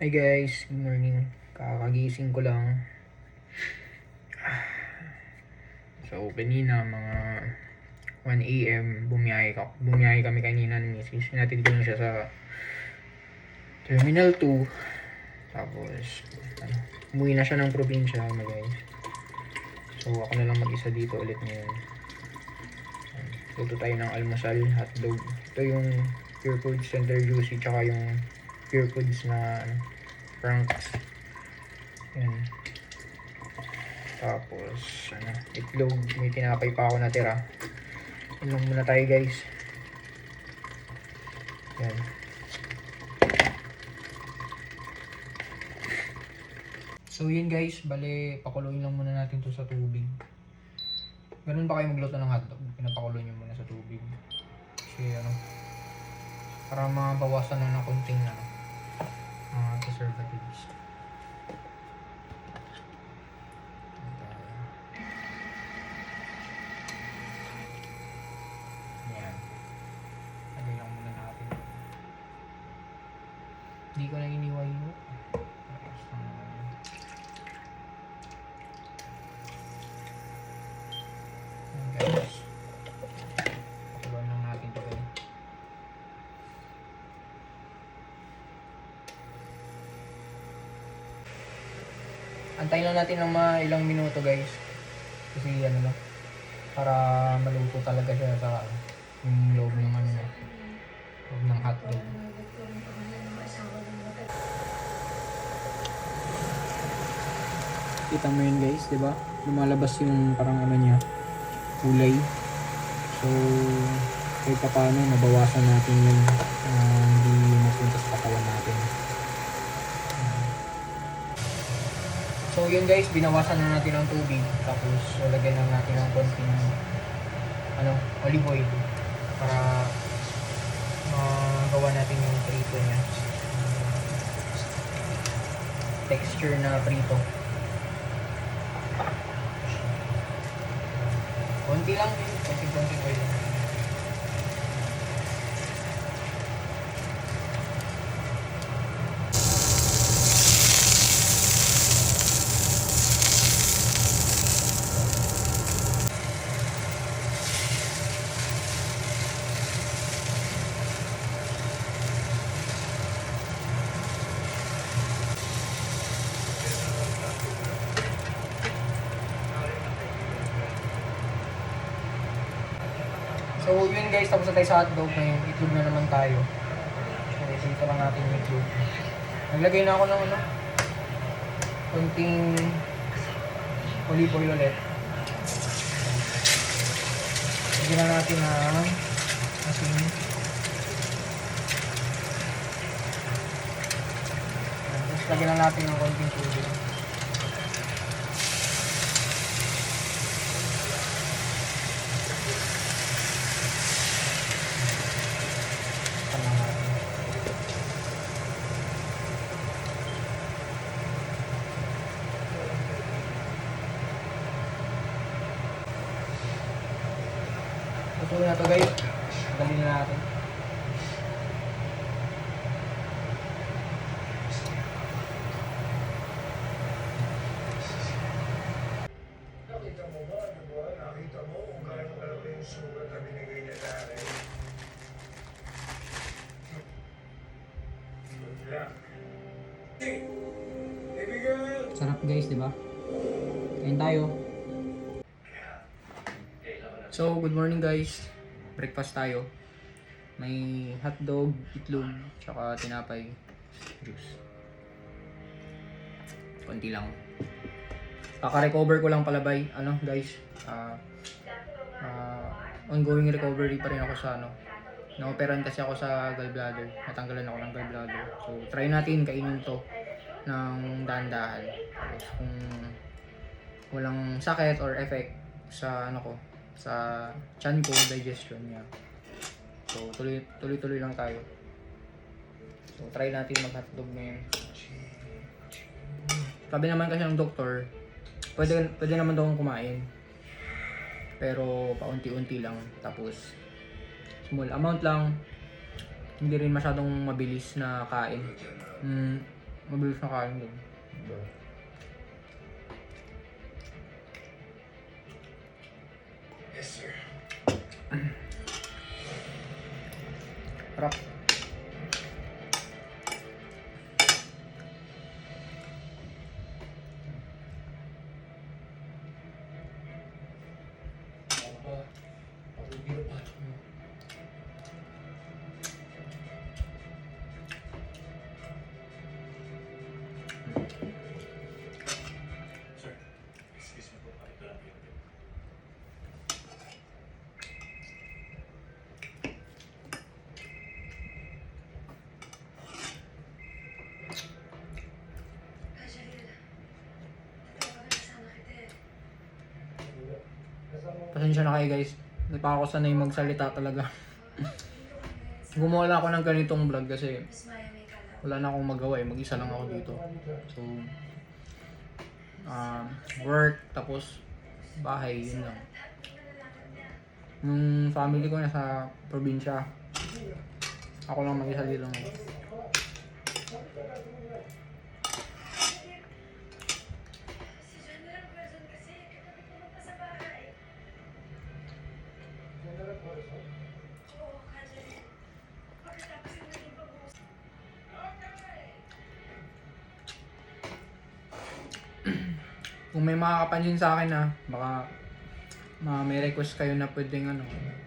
Hi guys, good morning. Kakagising ko lang. So, kanina mga 1 AM bumiyahe kami kanina ni Mrs. Hinatid ko lang siya sa Terminal 2. Tapos, umuwi na siya ng probinsya guys. So, ako na lang mag-isa dito ulit ngayon. Luto tayo ng almusal, hotdog. Ito yung Pure Foods Center Juicy, tsaka yung Pure Foods na Franks. Yan. Tapos, itlog. May tinapay pa ako natira. Inom muna tayo guys. Yan. So yun guys, bale pakuluin lang muna natin to sa tubig. Ganun ba kayo magluto ng hotdog? Pinapakulo nyo muna sa tubig. Kasi para mabawasan lang ng konting preservatives. Yan. Lagay lang muna natin. Hindi ko na iniway mo. Guys, pakuluan lang natin ito guys. Antayin lang natin ng mga ilang minuto guys. Kasi para maluto talaga siya sa yung loob ng loob ng hotdog. Kita mo yun guys, di ba? Lumalabas yung parang niya, kulay. So, kahit pa paano, mabawasan natin yung hindi mapunta sa katawan natin. So yun guys, binawasan na natin ang tubig. Tapos, lagyan na natin ng konting olive oil para magawa natin yung prito niya. Texture na prito. Konti lang, konting oil. So yun guys, tapos na tayo sa hotdog. Ngayon, itlog na naman tayo. So dito lang natin yung itlog. Naglagay na ako ng konting olive oil ulit. Lagyan na natin ng asin. Tapos lagyan na natin ng konting tubig. Ito na to guys. Dalhin na natin. Nakita mo ba, diba? Nakita mo kung gaano kalaki yung sugat na binigay niya sa akin. Good luck. Ibigay mo yun. Sarap guys, di ba? Kain tayo. So, good morning guys. Breakfast tayo. May hotdog, itlog, tsaka tinapay, juice. Konti lang. Kaka-recover ko lang palabay. Guys? Ongoing recovery pa rin ako sa Na-operan kasi ako sa gallbladder. Natanggalan ako ng gallbladder. So, try natin kainin to ng dahan-dahan. Tapos, kung walang sakit or effect sa sa tiyan ko, digestion niya. So, tuloy-tuloy lang tayo. So, try natin mag-hotdog ngayon. Sabi naman kasi ng doktor, pwede naman daw akong kumain. Pero, paunti-unti lang. Tapos, small amount lang. Hindi rin masyadong mabilis na kain. Mabilis na kain doon. Yes, sir. Harap. Sir, excuse me po, ito lang yung bill. Pasensya na kayo guys. Hindi pa ako sanay magsalita talaga. Gumawa lang ako ng ganitong vlog kasi wala na akong magawa eh. Mag-isa lang ako dito. So, work, tapos bahay, yun lang. Yung family ko nasa probinsya. Ako lang mag-isa dito. Kung may makakapansin sa akin baka may request kayo na pwedeng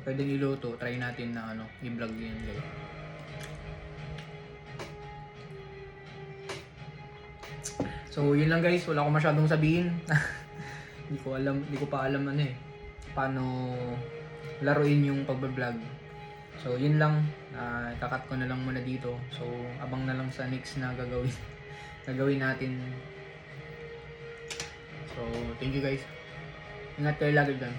iluto, try natin na i-vlog yun guys. So yun lang guys, wala ko masyadong sabihin. Hindi ko pa alam paano laruin yung pagbablog. So yun lang, kakat ko na lang muna dito. So abang na lang sa next na gagawin natin. So, thank you guys. Ingat kayo lagi dyan.